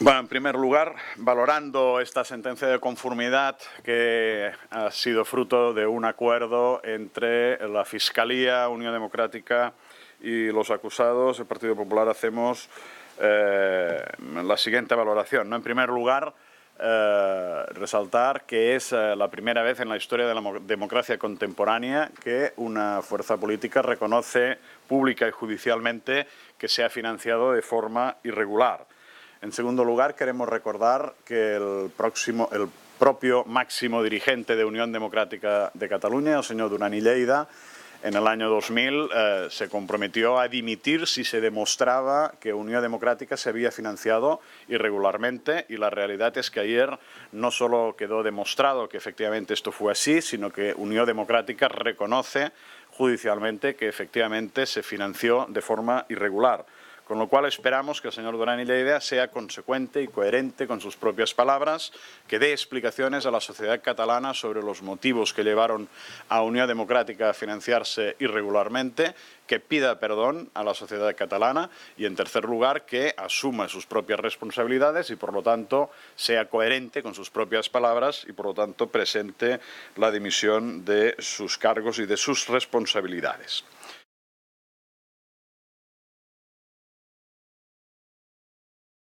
Bueno, en primer lugar, valorando esta sentencia de conformidad que ha sido fruto de un acuerdo entre la Fiscalía, Unión Democrática y los acusados, el Partido Popular hacemos la siguiente valoración, ¿no? En primer lugar, resaltar que es la primera vez en la historia de la democracia contemporánea que una fuerza política reconoce pública y judicialmente que se ha financiado de forma irregular. En segundo lugar, queremos recordar que el propio máximo dirigente de Unión Democrática de Cataluña, el señor Duran i Lleida, en el año 2000 se comprometió a dimitir si se demostraba que Unión Democrática se había financiado irregularmente, y la realidad es que ayer no solo quedó demostrado que efectivamente esto fue así, sino que Unión Democrática reconoce judicialmente que efectivamente se financió de forma irregular. Con lo cual esperamos que el señor Duran i Lleida sea consecuente y coherente con sus propias palabras, que dé explicaciones a la sociedad catalana sobre los motivos que llevaron a Unión Democrática a financiarse irregularmente, que pida perdón a la sociedad catalana y, en tercer lugar, que asuma sus propias responsabilidades y, por lo tanto, sea coherente con sus propias palabras y, por lo tanto, presente la dimisión de sus cargos y de sus responsabilidades.